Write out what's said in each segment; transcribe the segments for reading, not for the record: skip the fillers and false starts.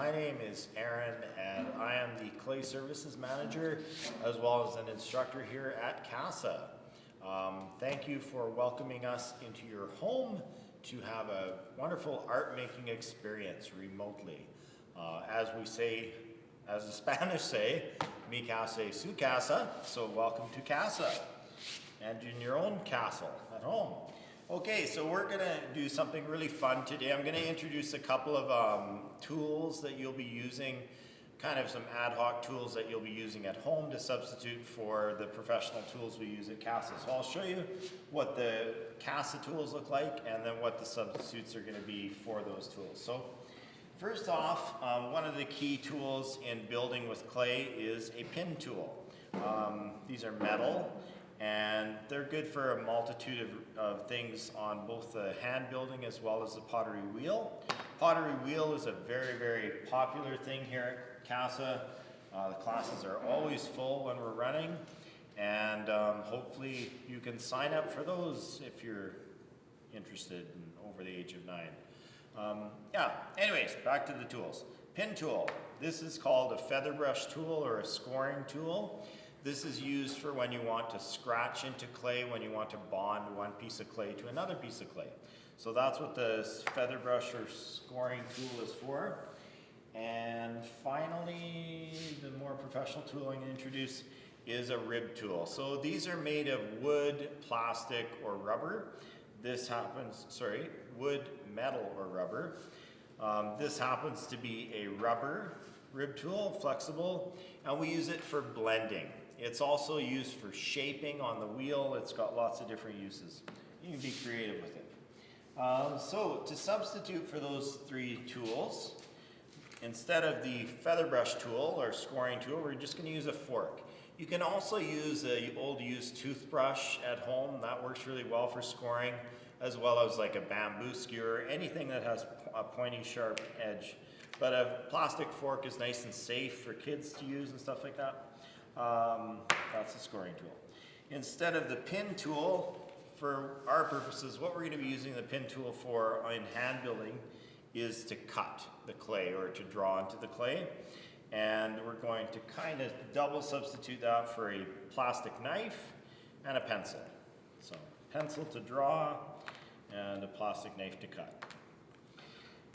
My name is Aaron and I am the Clay Services Manager as well as an instructor here at Casa. Thank you for welcoming us into your home to have a wonderful art making experience remotely. As we say, as the Spanish say, mi casa, su casa, so welcome to Casa and in your own castle at home. Okay, so we're gonna do something really fun today. I'm gonna introduce a couple of tools that you'll be using, kind of some ad hoc tools that you'll be using at home to substitute for the professional tools we use at Casa. So I'll show you what the Casa tools look like and then what the substitutes are gonna be for those tools. So first off, one of the key tools in building with clay is a pin tool. These are metal, and they're good for a multitude of things on both the hand building as well as the pottery wheel. Pottery wheel is a very, very popular thing here at Casa. The classes are always full when we're running, and hopefully you can sign up for those if you're interested and over the age of 9. Anyways, back to the tools. Pin tool. This is called a feather brush tool or a scoring tool. This is used for when you want to scratch into clay, when you want to bond one piece of clay to another piece of clay. So that's what the feather brush or scoring tool is for. And finally, the more professional tool I'm going to introduce is a rib tool. So these are made of wood, plastic, or rubber. Wood, metal, or rubber. This happens to be a rubber rib tool, flexible, and we use it for blending. It's also used for shaping on the wheel. It's got lots of different uses. You can be creative with it. So to substitute for those three tools, instead of the feather brush tool or scoring tool, we're just going to use a fork. You can also use an old used toothbrush at home. That works really well for scoring, as well as like a bamboo skewer, anything that has a pointy, sharp edge. But a plastic fork is nice and safe for kids to use and stuff like that. That's the scoring tool. Instead of the pin tool, for our purposes, what we're going to be using the pin tool for in hand building is to cut the clay or to draw into the clay. And we're going to kind of double substitute that for a plastic knife and a pencil. So pencil to draw and a plastic knife to cut.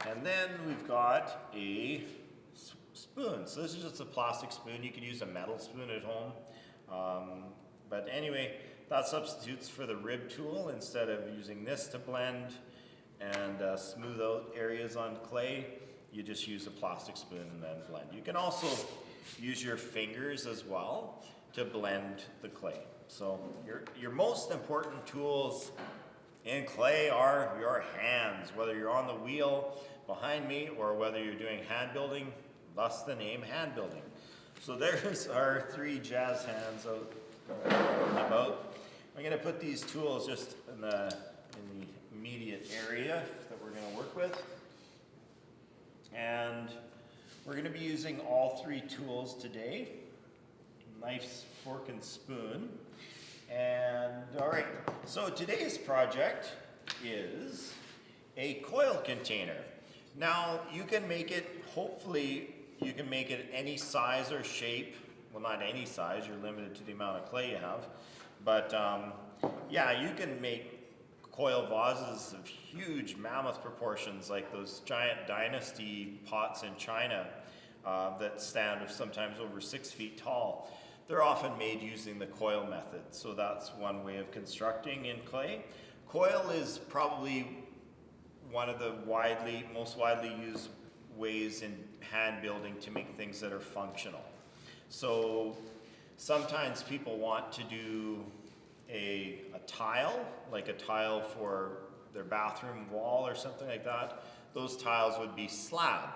And then we've got a spoon. So this is just a plastic spoon. You could use a metal spoon at home. But anyway, that substitutes for the rib tool. Instead of using this to blend and smooth out areas on clay, you just use a plastic spoon and then blend. You can also use your fingers as well to blend the clay. So your most important tools in clay are your hands, whether you're on the wheel behind me or whether you're doing hand building, thus the name hand building. So there's our three jazz hands out and about. I'm going to put these tools just in the immediate area that we're going to work with. And we're going to be using all three tools today: knife, fork, and spoon. And all right, so today's project is a coil container. Now you can make it, hopefully you can make it any size or shape. Well, not any size, you're limited to the amount of clay you have. But yeah, you can make coil vases of huge mammoth proportions, like those giant dynasty pots in China that stand sometimes over 6 feet tall. They're often made using the coil method, so that's one way of constructing in clay. Coil is probably one of the most widely used ways in hand building to make things that are functional. So sometimes people want to do a tile, like a tile for their bathroom wall or something like that. Those tiles would be slab,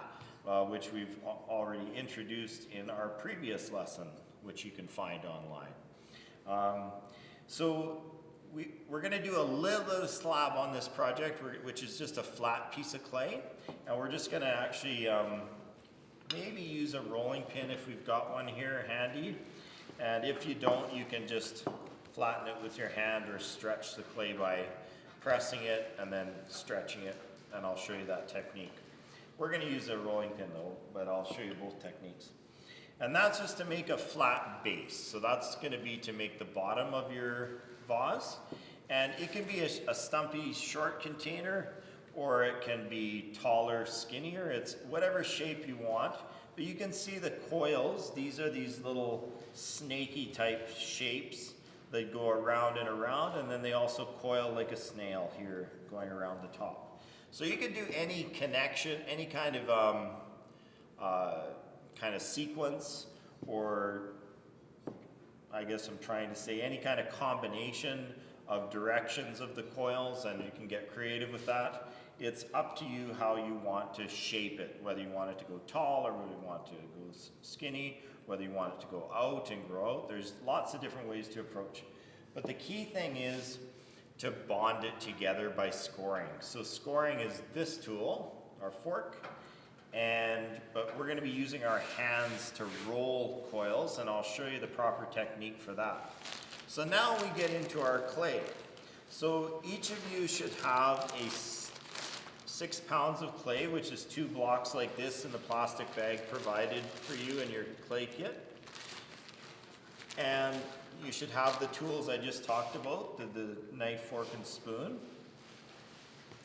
which we've already introduced in our previous lesson, which you can find online. So we're going to do a little bit of slab on this project, which is just a flat piece of clay. And we're just going to actually maybe use a rolling pin if we've got one here handy. And if you don't, you can just flatten it with your hand or stretch the clay by pressing it and then stretching it. And I'll show you that technique. We're going to use a rolling pin though, but I'll show you both techniques. And that's just to make a flat base. So that's going to be to make the bottom of your vase. And it can be a stumpy, short container, or it can be taller, skinnier. It's whatever shape you want. But you can see the coils. These are these little snaky type shapes that go around and around, and then they also coil like a snail here going around the top. So you can do any connection, any kind of sequence, or I guess I'm trying to say any kind of combination of directions of the coils, and you can get creative with that. It's up to you how you want to shape it, whether you want it to go tall or whether you want to go skinny, whether you want it to go out and grow out. There's lots of different ways to approach. But the key thing is to bond it together by scoring. So scoring is this tool, our fork, but we're going to be using our hands to roll coils, and I'll show you the proper technique for that. So now we get into our clay. So each of you should have 6 pounds of clay, which is 2 blocks like this in the plastic bag provided for you in your clay kit. And you should have the tools I just talked about, the knife, fork, and spoon.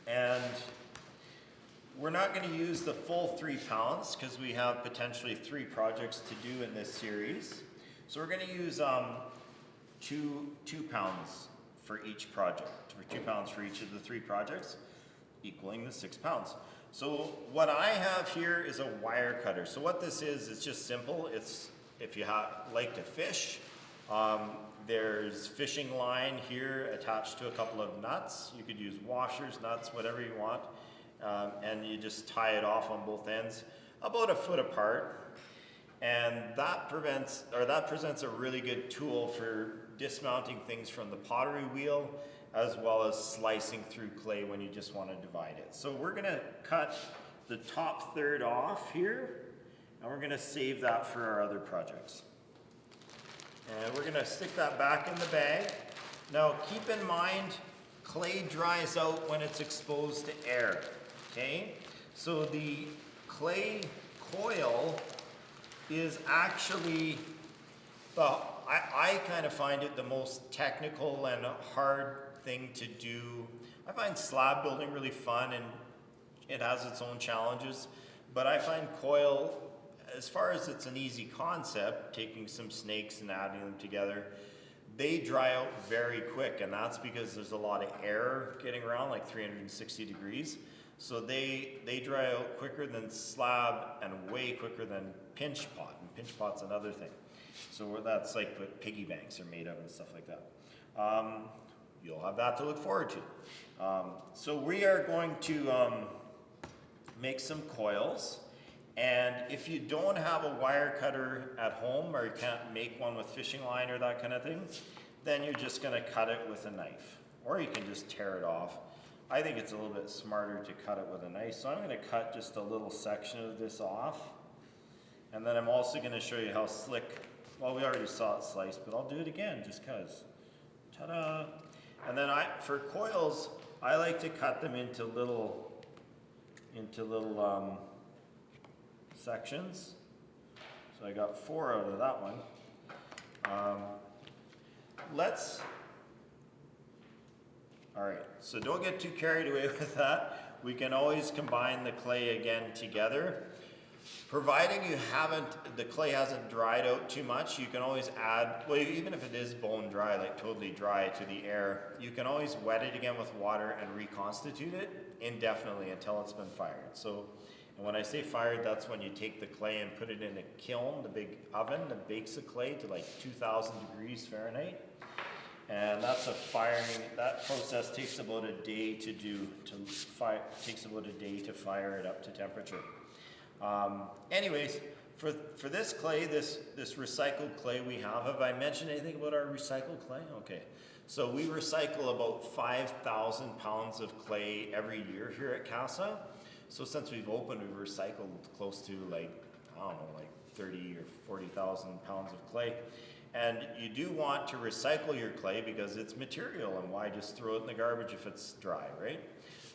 And we're not going to use the full 3 pounds because we have potentially 3 projects to do in this series. So we're going to use 2 pounds for each project, for 2 pounds for each of the 3 projects, equaling the 6 pounds. So what I have here is a wire cutter. So what this is, it's just simple. It's if you like to fish, there's fishing line here attached to a couple of nuts. You could use washers, nuts, whatever you want. And you just tie it off on both ends, about a foot apart. And that presents a really good tool for dismounting things from the pottery wheel, as well as slicing through clay when you just want to divide it. So we're going to cut the top third off here, and we're going to save that for our other projects. And we're going to stick that back in the bag. Now keep in mind, clay dries out when it's exposed to air, okay? So the clay coil is actually, I kind of find it the most technical and hard thing to do. I find slab building really fun, and it has its own challenges, but I find coil, as far as it's an easy concept, taking some snakes and adding them together, they dry out very quick, and that's because there's a lot of air getting around, like 360 degrees. So they dry out quicker than slab and way quicker than pinch pot, and pinch pot's another thing. So that's like what piggy banks are made of and stuff like that. You'll have that to look forward to. So we are going to make some coils. And if you don't have a wire cutter at home, or you can't make one with fishing line or that kind of thing, then you're just going to cut it with a knife. Or you can just tear it off. I think it's a little bit smarter to cut it with a knife. So I'm going to cut just a little section of this off. And then I'm also going to show you how slick, well, we already saw it sliced, but I'll do it again just because. Ta-da! And then for coils, I like to cut them into little sections. So I got 4 out of that one. All right, so don't get too carried away with that. We can always combine the clay again together. Providing the clay hasn't dried out too much, you can always add, well, even if it is bone dry, like totally dry to the air, you can always wet it again with water and reconstitute it indefinitely until it's been fired. So, and when I say fired, that's when you take the clay and put it in a kiln, the big oven that bakes the clay to like 2,000 degrees Fahrenheit. And that's that process takes about a day to fire it up to temperature. Anyways, for this clay, this recycled clay we have I mentioned anything about our recycled clay? Okay. So we recycle about 5,000 pounds of clay every year here at Casa. So since we've opened, we've recycled close to like 30 or 40,000 pounds of clay. And you do want to recycle your clay because it's material, and why just throw it in the garbage if it's dry, right?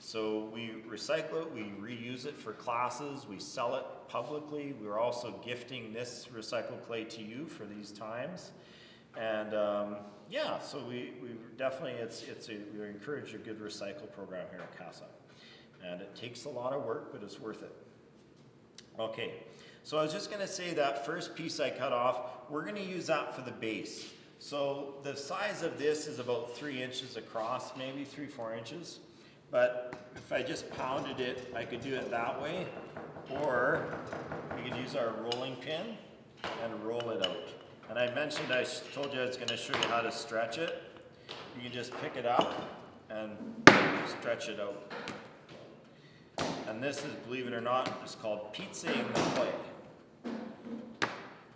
So we recycle it, we reuse it for classes, we sell it publicly. We're also gifting this recycled clay to you for these times. And yeah, so we definitely, we encourage a good recycle program here at Casa. And it takes a lot of work, but it's worth it. Okay, so I was just gonna say that first piece I cut off, we're gonna use that for the base. So the size of this is about 3 inches across, maybe 3-4 inches. But if I just pounded it, I could do it that way, or we could use our rolling pin and roll it out. And I mentioned, I told you I was gonna show you how to stretch it. You can just pick it up and stretch it out. And this is, believe it or not, it's called pizzaing the clay.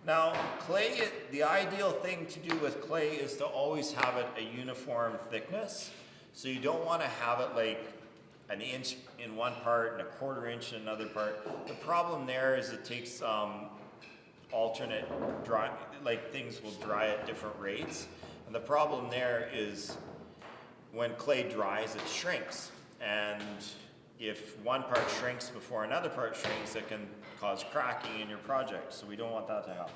Now, clay, the ideal thing to do with clay is to always have it a uniform thickness. So you don't want to have it like 1 inch in one part and 1/4 inch in another part. The problem there is it takes alternate dry, like things will dry at different rates. And the problem there is when clay dries, it shrinks. And if one part shrinks before another part shrinks, it can cause cracking in your project. So we don't want that to happen.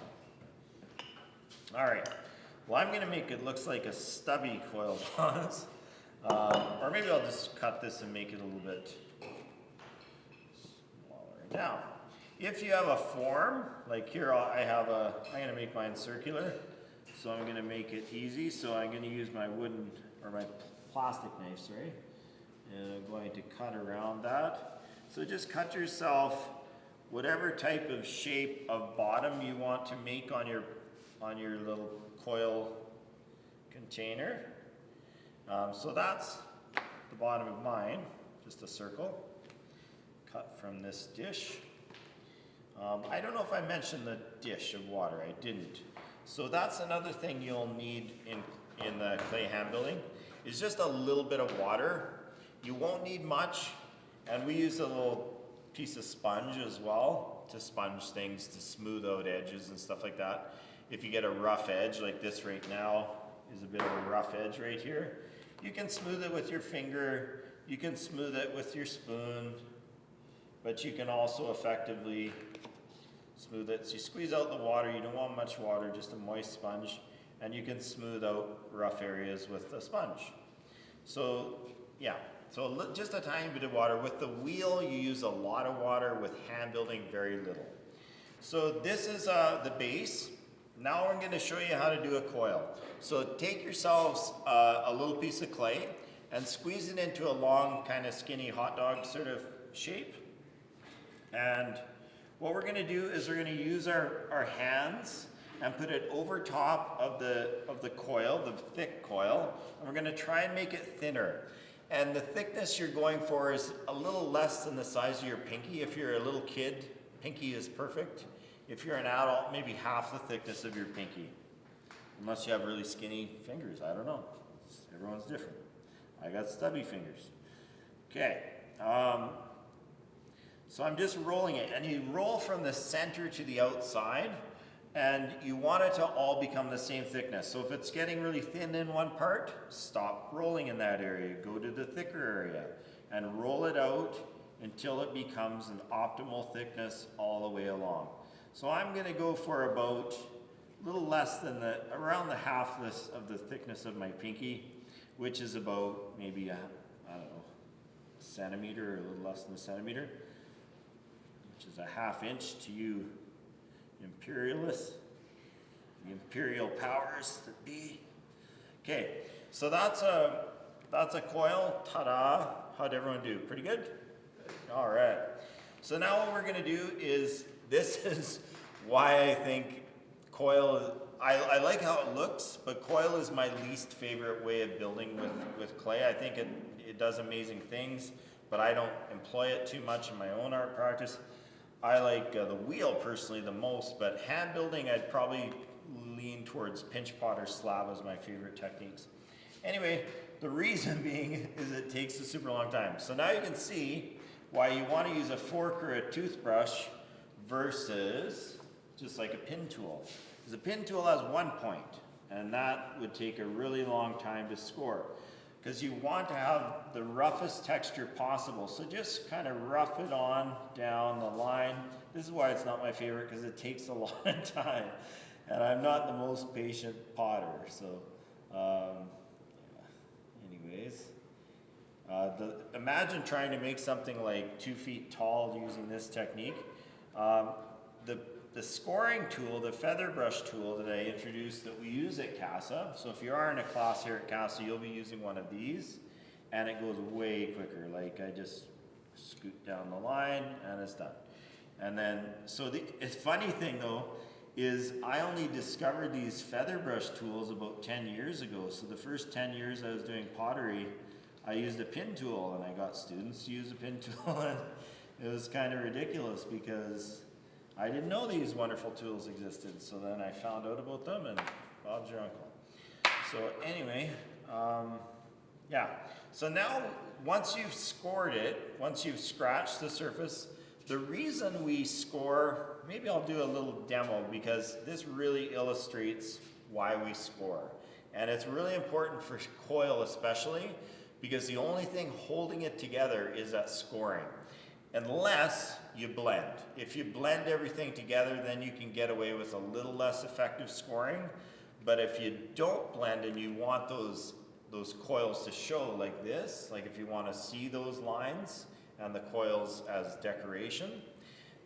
All right, well, I'm gonna make it looks like a stubby coil vase. Or maybe I'll just cut this and make it a little bit smaller. Now, if you have a form, like here I'm gonna make mine circular, so I'm gonna make it easy. So I'm gonna use my wooden, or my plastic knives, right? And I'm going to cut around that. So just cut yourself whatever type of shape of bottom you want to make on your little coil container. So that's the bottom of mine, just a circle, cut from this dish. I don't know if I mentioned the dish of water, I didn't. So that's another thing you'll need in the clay hand building, is just a little bit of water. You won't need much, and we use a little piece of sponge as well to sponge things, to smooth out edges and stuff like that. If you get a rough edge, like this right now is a bit of a rough edge right here, you can smooth it with your finger, you can smooth it with your spoon, but you can also effectively smooth it. So you squeeze out the water, you don't want much water, just a moist sponge, and you can smooth out rough areas with the sponge. So yeah, so just a tiny bit of water. With the wheel, you use a lot of water. With hand building, very little. So this is the base. Now I'm going to show you how to do a coil. So take yourselves a little piece of clay and squeeze it into a long, kind of skinny hot dog sort of shape. And what we're going to do is we're going to use our hands and put it over top of the coil, the thick coil, and we're going to try and make it thinner. And the thickness you're going for is a little less than the size of your pinky. If you're a little kid, pinky is perfect. If you're an adult, maybe half the thickness of your pinky. Unless you have really skinny fingers, I don't know. Everyone's different. I got stubby fingers. Okay, so I'm just rolling it, and you roll from the center to the outside, and you want it to all become the same thickness. So if it's getting really thin in one part, stop rolling in that area. Go to the thicker area and roll it out until it becomes an optimal thickness all the way along. So I'm going to go for about a little less than around the half of the thickness of my pinky, which is about maybe a centimeter, or a little less than a centimeter, which is a ½ inch to you imperialists, the imperial powers that be. Okay, so that's a coil. Ta-da! How'd everyone do? Pretty good? All right. So now what we're going to do is, this is why I think coil, I like how it looks, but coil is my least favorite way of building with clay. I think it does amazing things, but I don't employ it too much in my own art practice. I like the wheel personally the most, but hand building I'd probably lean towards pinch pot or slab as my favorite techniques. Anyway, the reason being is it takes a super long time. So now you can see why you want to use a fork or a toothbrush versus just like a pin tool. Because a pin tool has one point, and that would take a really long time to score. Because you want to have the roughest texture possible. So just kind of rough it on down the line. This is why it's not my favorite, because it takes a lot of time. And I'm not the most patient potter, so anyways. Imagine trying to make something like 2 feet tall using this technique. The scoring tool, the feather brush tool that I introduced that we use at Casa, so if you are in a class here at Casa, you'll be using one of these, and it goes way quicker. Like I just scoot down the line and it's done. And then, so the funny thing though, is I only discovered these feather brush tools about 10 years ago. So the first 10 years I was doing pottery, I used a pin tool, and I got students to use a pin tool, and it was kind of ridiculous because I didn't know these wonderful tools existed. So then I found out about them, and Bob's your uncle. So anyway, yeah. So now, once you've scored it, once you've scratched the surface, the reason we score, maybe I'll do a little demo because this really illustrates why we score. And it's really important for coil especially, because the only thing holding it together is that scoring. Unless you blend. If you blend everything together, then you can get away with a little less effective scoring. But if you don't blend and you want those coils to show like this, like if you want to see those lines and the coils as decoration,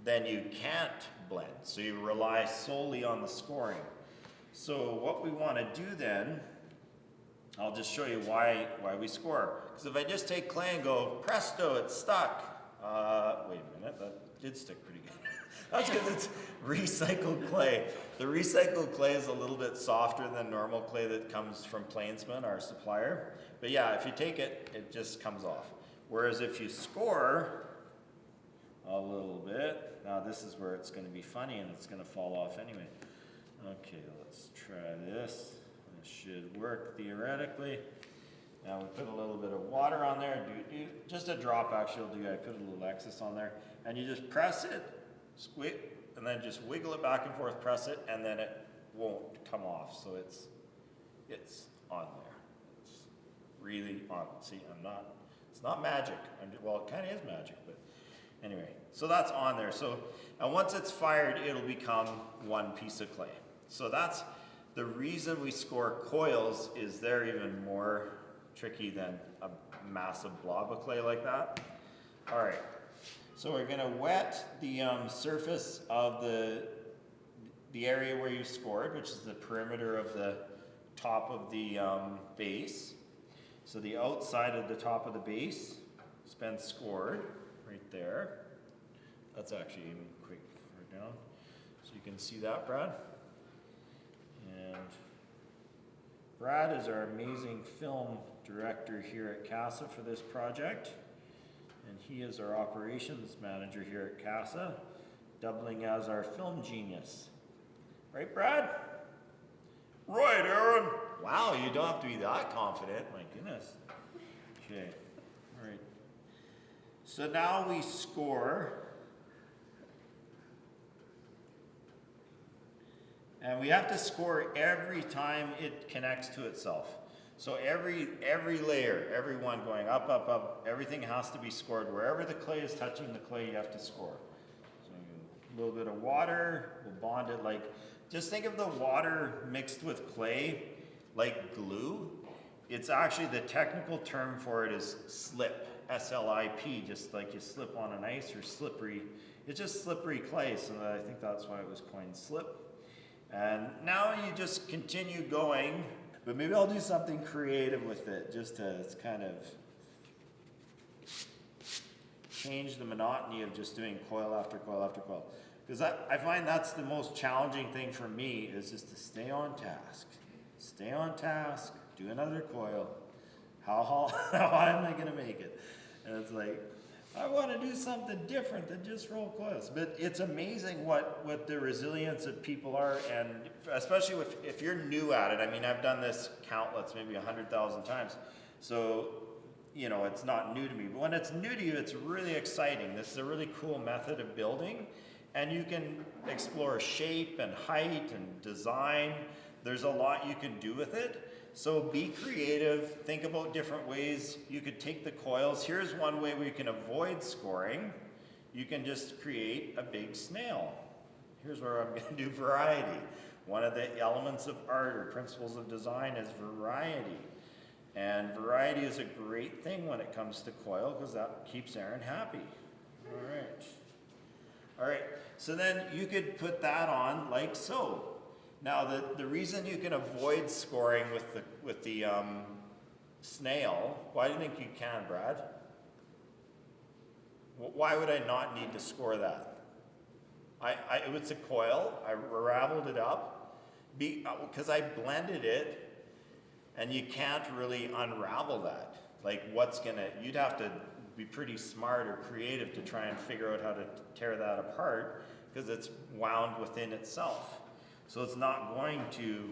then you can't blend. So you rely solely on the scoring. So what we want to do then, I'll just show you why we score. Because if I just take clay and go, presto, it's stuck. Wait a minute, that did stick pretty good. That's because it's recycled clay. The recycled clay is a little bit softer than normal clay that comes from Plainsman, our supplier. But yeah, if you take it, it just comes off. Whereas if you score a little bit, now this is where it's going to be funny and it's going to fall off anyway. Okay, let's try this. This should work theoretically. Now we put a little bit of water on there, just a drop actually will do. I put a little excess on there, and you just press it, squeak, and then just wiggle it back and forth, press it, and then it won't come off. So it's on there. It's really on. See, it's not magic. Well, it kind of is magic, but anyway. So that's on there. So, and once it's fired, it'll become one piece of clay. So that's the reason we score coils, is they're even more tricky than a massive blob of clay like that. All right, so we're gonna wet the surface of the area where you scored, which is the perimeter of the top of the base. So the outside of the top of the base has been scored right there. That's actually even quick right down. So you can see that, Brad. And Brad is our amazing film director here at Casa for this project. And he is our operations manager here at Casa, doubling as our film genius. Right, Brad? Right, Aaron. Wow, you don't have to be that confident. My goodness. Okay, all right. So now we score. And we have to score every time it connects to itself. So every layer, every one going up, up, up, everything has to be scored. Wherever the clay is touching the clay, you have to score. So a little bit of water, we'll bond it like, just think of the water mixed with clay like glue. It's actually, the technical term for it is slip, S-L-I-P, just like you slip on an ice or slippery. It's just slippery clay, so I think that's why it was coined slip. And now you just continue going, but maybe I'll do something creative with it just to kind of change the monotony of just doing coil after coil after coil. Because I find that's the most challenging thing for me, is just to stay on task. Stay on task, do another coil. How am I gonna make it? And it's like, I want to do something different than just roll coils. But it's amazing what the resilience of people are, and especially if you're new at it. I mean, I've done this countless, maybe 100,000 times. So, you know, it's not new to me. But when it's new to you, it's really exciting. This is a really cool method of building. And you can explore shape and height and design. There's a lot you can do with it. So be creative, think about different ways you could take the coils. Here's one way we can avoid scoring. You can just create a big snail. Here's where I'm going to do variety. One of the elements of art or principles of design is variety. And variety is a great thing when it comes to coil because that keeps Aaron happy. All right. All right, so then you could put that on like so. Now the reason you can avoid scoring with the snail, why do you think you can, Brad? Why would I not need to score that? It's a coil, I raveled it up, because I blended it, and you can't really unravel that. Like you'd have to be pretty smart or creative to try and figure out how to tear that apart, because it's wound within itself. So it's not going to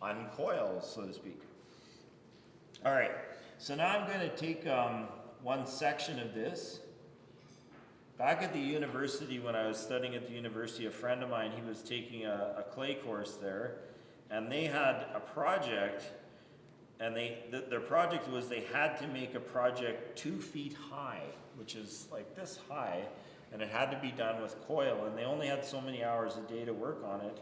uncoil, so to speak. All right, so now I'm going to take one section of this. Back at the university, when I was studying at the university, a friend of mine, he was taking a clay course there, and they had a project, and their project was they had to make a project 2 feet high, which is like this high, and it had to be done with coil, and they only had so many hours a day to work on it.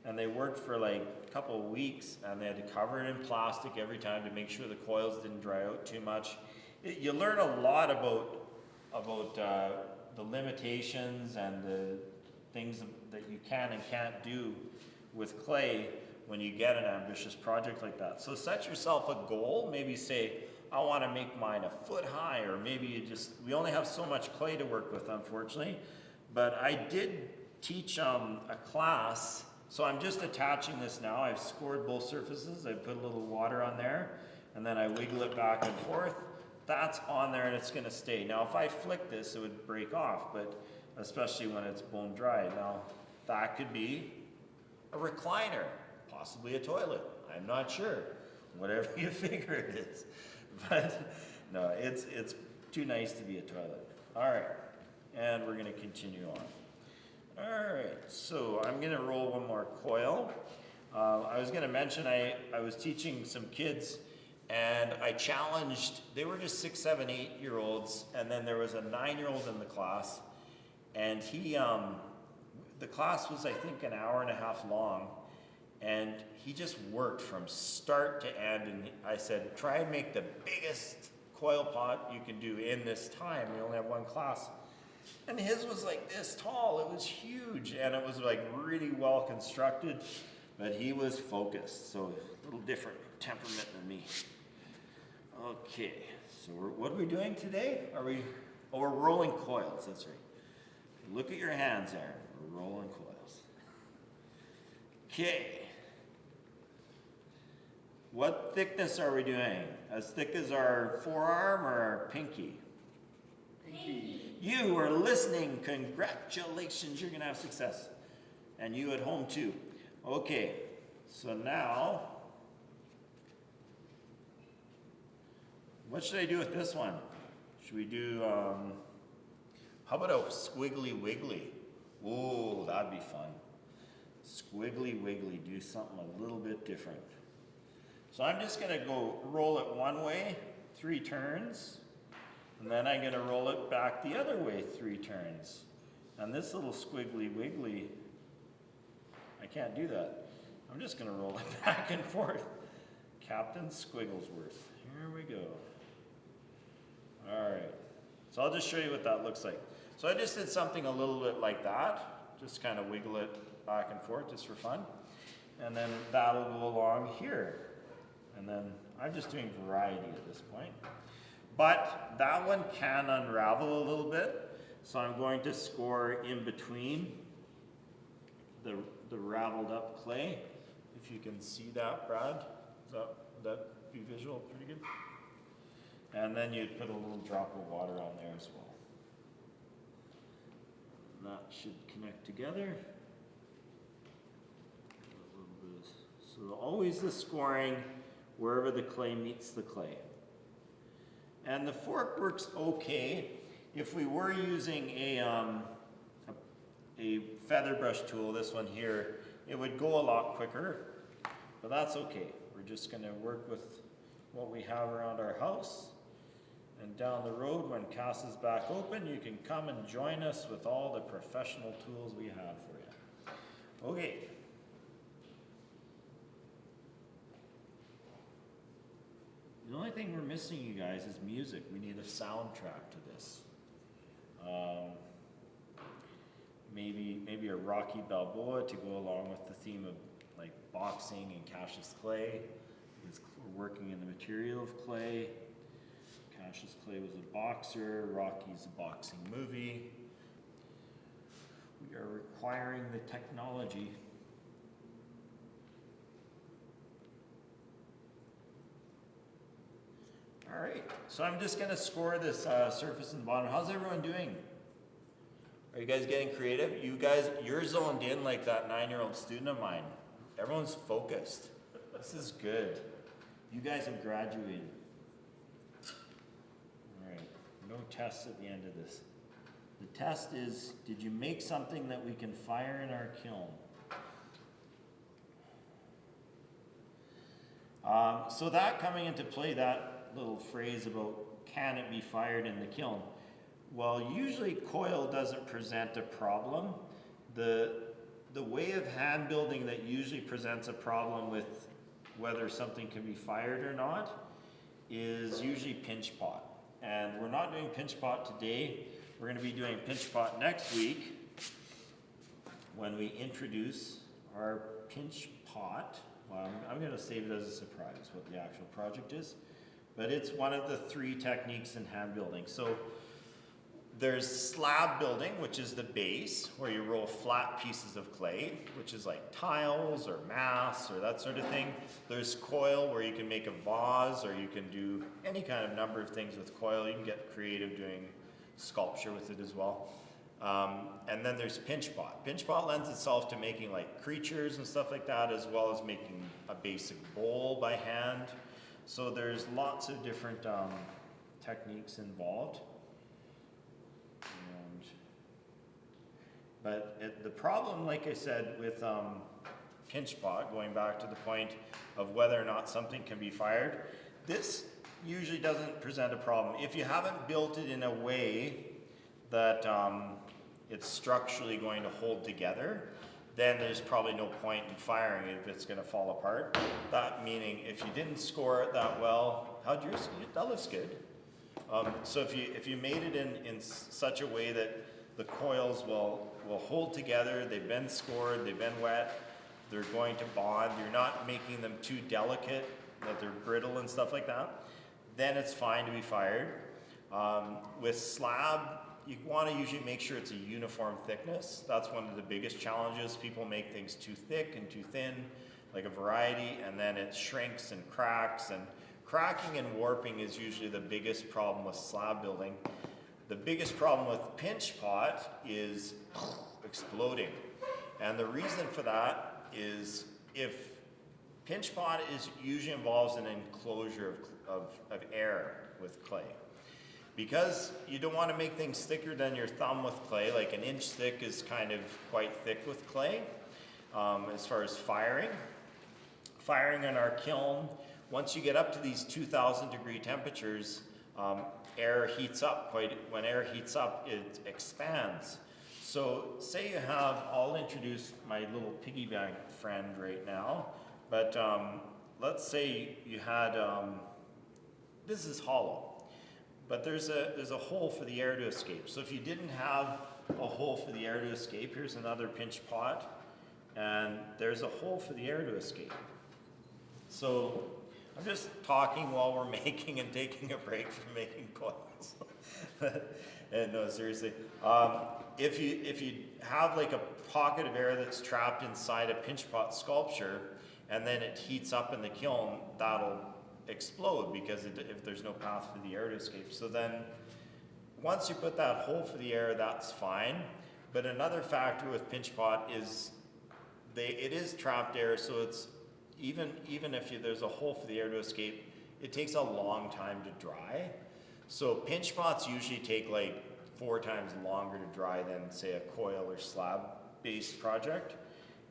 And they worked for like a couple of weeks, and they had to cover it in plastic every time to make sure the coils didn't dry out too much. You learn a lot about the limitations and the things that you can and can't do with clay when you get an ambitious project like that. So set yourself a goal. Maybe say, I want to make mine 1 foot high, or maybe we only have so much clay to work with, unfortunately. But I did teach a class. So I'm just attaching this now. I've scored both surfaces. I put a little water on there, and then I wiggle it back and forth. That's on there, and it's going to stay. Now, if I flick this, it would break off, but especially when it's bone dry. Now, that could be a recliner, possibly a toilet. I'm not sure. Whatever you figure it is. But no, it's too nice to be a toilet. All right, and we're going to continue on. All right, so I'm going to roll one more coil. I was going to mention I was teaching some kids, and I challenged, they were just 6, 7, 8-year-olds, and then there was a 9-year-old in the class, and the class was, I think, an hour and a half long, and he just worked from start to end, and I said, try and make the biggest coil pot you can do in this time. We only have one class. And his was like this tall. It was huge, and it was like really well constructed, but he was focused, so a little different temperament than me. Okay, so what are we doing today? We're rolling coils, that's right. Look at your hands, Aaron. We're rolling coils. Okay. What thickness are we doing? As thick as our forearm or our pinky? Pinky. You are listening. Congratulations, you're going to have success. And you at home too. Okay, so now, what should I do with this one? Should we do, how about a squiggly wiggly? Ooh, that'd be fun. Squiggly wiggly, do something a little bit different. So I'm just going to go roll it one way, 3 turns. And then I'm going to roll it back the other way 3 turns. And this little squiggly wiggly, I can't do that. I'm just going to roll it back and forth. Captain Squigglesworth. Here we go. All right. So I'll just show you what that looks like. So I just did something a little bit like that. Just kind of wiggle it back and forth just for fun. And then that'll go along here. And then I'm just doing variety at this point. But that one can unravel a little bit, so I'm going to score in between the raveled up clay. If you can see that, Brad, would that be visual pretty good? And then you'd put a little drop of water on there as well. And that should connect together. So always the scoring wherever the clay meets the clay. And the fork works okay. If we were using a feather brush tool, this one here, it would go a lot quicker, but that's okay. We're just gonna work with what we have around our house. And down the road, when Casa's back open, you can come and join us with all the professional tools we have for you. Okay. The only thing we're missing, you guys, is music. We need a soundtrack to this. Maybe a Rocky Balboa to go along with the theme of like boxing and Cassius Clay. We're working in the material of clay. Cassius Clay was a boxer. Rocky's a boxing movie. We are requiring the technology. All right, so I'm just gonna score this surface in the bottom. How's everyone doing? Are you guys getting creative? You're zoned in like that 9-year-old student of mine. Everyone's focused. This is good. You guys have graduated. All right, no tests at the end of this. The test is, did you make something that we can fire in our kiln? So that coming into play, that little phrase about can it be fired in the kiln? Well, usually coil doesn't present a problem. The way of hand building that usually presents a problem with whether something can be fired or not is usually pinch pot. And we're not doing pinch pot today. We're going to be doing pinch pot next week when we introduce our pinch pot. Well, I'm going to save it as a surprise what the actual project is. But it's one of the 3 techniques in hand building. So there's slab building, which is the base, where you roll flat pieces of clay, which is like tiles or mass or that sort of thing. There's coil, where you can make a vase, or you can do any kind of number of things with coil. You can get creative doing sculpture with it as well. And then there's pinch pot. Pinch pot lends itself to making like creatures and stuff like that, as well as making a basic bowl by hand. So there's lots of different techniques involved. But the problem, like I said, with pinch pot, going back to the point of whether or not something can be fired, this usually doesn't present a problem. If you haven't built it in a way that it's structurally going to hold together, then there's probably no point in firing it if it's going to fall apart. That meaning, if you didn't score it that well, how'd yours? That looks good. So if you made it in such a way that the coils will hold together, they've been scored, they've been wet, they're going to bond, you're not making them too delicate, that they're brittle and stuff like that, then it's fine to be fired. With slab, you want to usually make sure it's a uniform thickness. That's one of the biggest challenges. People make things too thick and too thin, like a variety, and then it shrinks and cracks. And cracking and warping is usually the biggest problem with slab building. The biggest problem with pinch pot is exploding. And the reason for that is if pinch pot usually involves an enclosure of air with clay. Because you don't want to make things thicker than your thumb with clay, like an inch thick is kind of quite thick with clay. As far as firing in our kiln, once you get up to these 2,000 degree temperatures, air heats up. When air heats up, it expands. So say you have, I'll introduce my little piggy bank friend right now, but let's say you had, this is hollow, but there's a hole for the air to escape. So if you didn't have a hole for the air to escape, here's another pinch pot, and there's a hole for the air to escape. So I'm just talking while we're making and taking a break from making coils. And no, seriously. If you have like a pocket of air that's trapped inside a pinch pot sculpture, and then it heats up in the kiln, that'll explode because if there's no path for the air to escape. So then once you put that hole for the air, that's fine. But another factor with pinch pot is it is trapped air, so it's even if there's a hole for the air to escape, it takes a long time to dry. So pinch pots usually take like 4 times longer to dry than, say, a coil or slab-based project.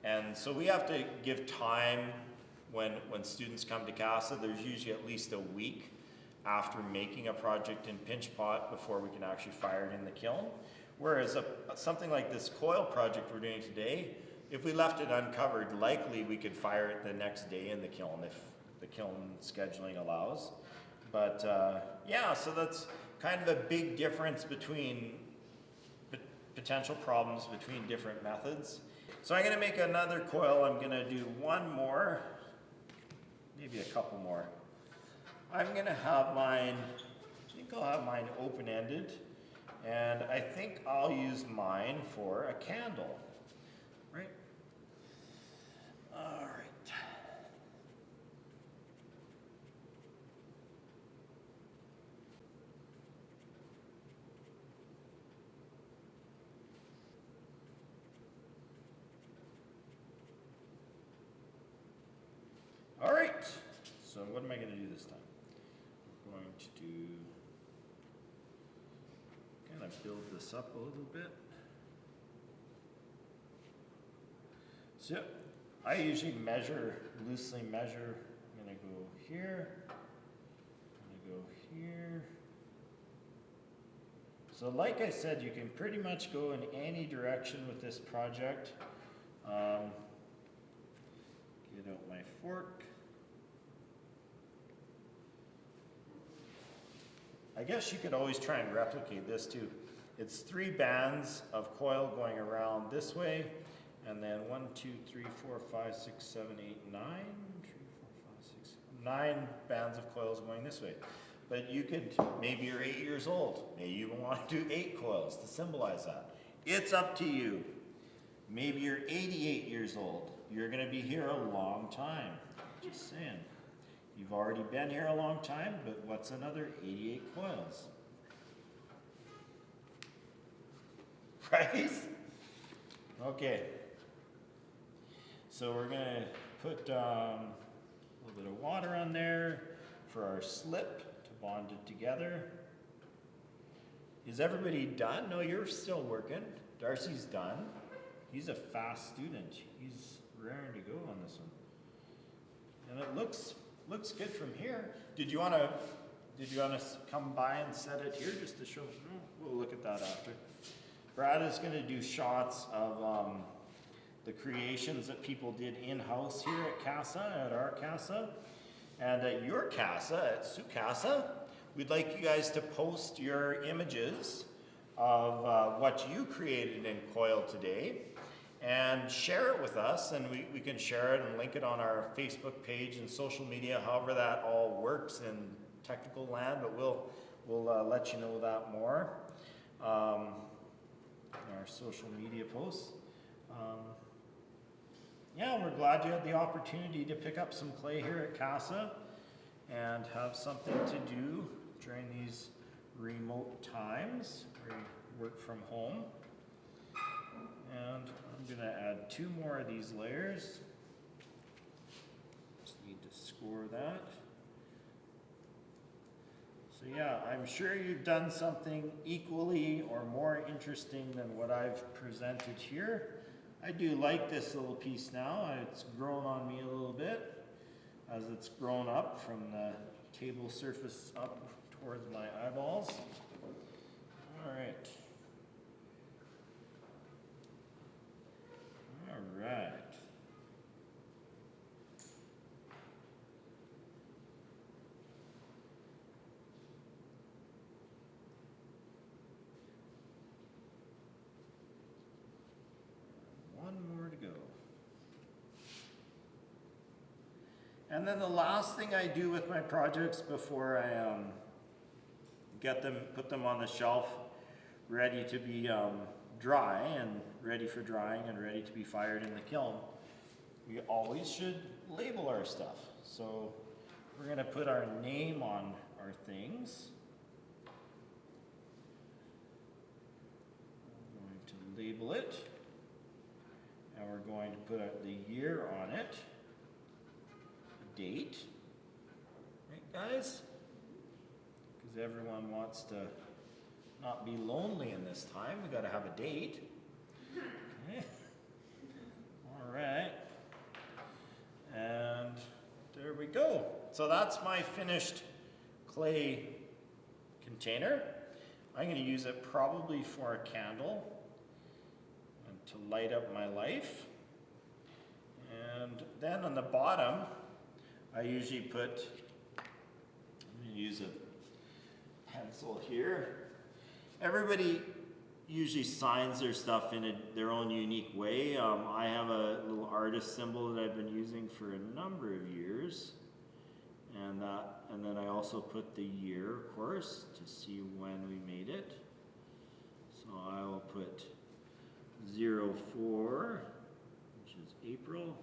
And so we have to give time when students come to CASA. There's usually at least a week after making a project in pinch pot before we can actually fire it in the kiln. Whereas something like this coil project we're doing today, if we left it uncovered, likely we could fire it the next day in the kiln if the kiln scheduling allows. But yeah, so that's kind of a big difference between potential problems between different methods. So I'm going to make another coil. I'm going to do one more, maybe a couple more. I'm going to have mine, I think I'll have mine open-ended, and I think I'll use mine for a candle, right? All right. All right, so what am I going to do this time? I'm going to do, kind of build this up a little bit. So I usually loosely measure. I'm going to go here, I'm going to go here. So like I said, you can pretty much go in any direction with this project. Get out my fork. I guess you could always try and replicate this too. It's 3 bands of coil going around this way, and then 1, 2, 3, 4, 5, 6, 7, 8, 9, 3, 4, 5, 6, 9 bands of coils going this way. But you could, maybe you're 8 years old, maybe you want to do 8 coils to symbolize that. It's up to you. Maybe you're 88 years old. You're gonna be here a long time. Just saying. You've already been here a long time, but what's another 88 coils? Right? Okay. So we're gonna put a little bit of water on there for our slip to bond it together. Is everybody done? No, you're still working. Darcy's done. He's a fast student. He's raring to go on this one. And it looks good from here. Did you want to come by and set it here just to show? We'll look at that after. Brad is going to do shots of the creations that people did in-house here at CASA, at our CASA. And at your CASA, at Su Casa, we'd like you guys to post your images of what you created in Coil today and share it with us, and we can share it and link it on our Facebook page and social media, however that all works in technical land, but we'll let you know that more in our social media posts. Yeah, we're glad you had the opportunity to pick up some clay here at CASA and have something to do during these remote times where you work from home. And I'm going to add 2 more of these layers. Just need to score that. So yeah, I'm sure you've done something equally or more interesting than what I've presented here. I do like this little piece now. It's grown on me a little bit as it's grown up from the table surface up towards my eyeballs. All right. All right. One more to go. And then the last thing I do with my projects before I put them on the shelf, ready to be dry and ready for drying and ready to be fired in the kiln, we always should label our stuff. So we're going to put our name on our things. I'm going to label it, and we're going to put the year on it, the date, right guys? Because everyone wants to not be lonely in this time. We got to have a date. Okay. All right. And there we go. So that's my finished clay container. I'm going to use it probably for a candle and to light up my life. And then on the bottom, I usually put, I'm going to use a pencil here. Everybody usually signs their stuff in their own unique way. I have a little artist symbol that I've been using for a number of years. And then I also put the year, of course, to see when we made it. So I will put 04, which is April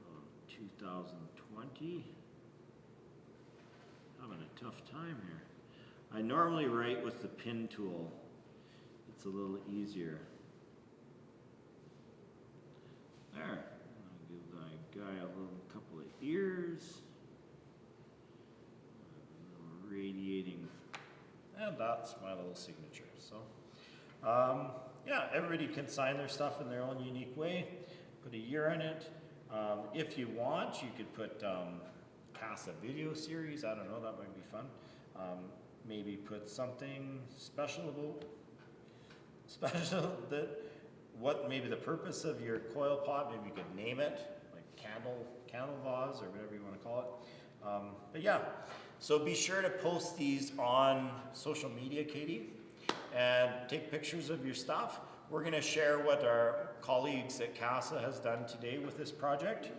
of 2020. Having a tough time here. I normally write with the pen tool. It's a little easier. There. I'll give that guy a little couple of ears. Radiating. And that's my little signature. So, yeah, everybody can sign their stuff in their own unique way. Put a year in it. If you want, you could put Casa video series. I don't know, that might be fun. Maybe put something special that what maybe the purpose of your coil pot. Maybe you could name it like candle vase or whatever you want to call it. But yeah, so be sure to post these on social media, Katie, and take pictures of your stuff. We're going to share what our colleagues at Casa has done today with this project,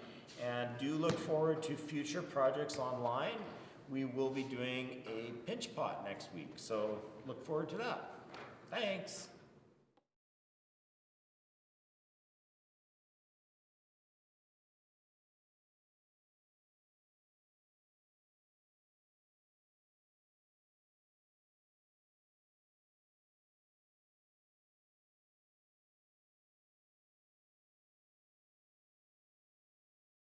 and do look forward to future projects online. We will be doing a pinch pot next week, so look forward to that. Thanks.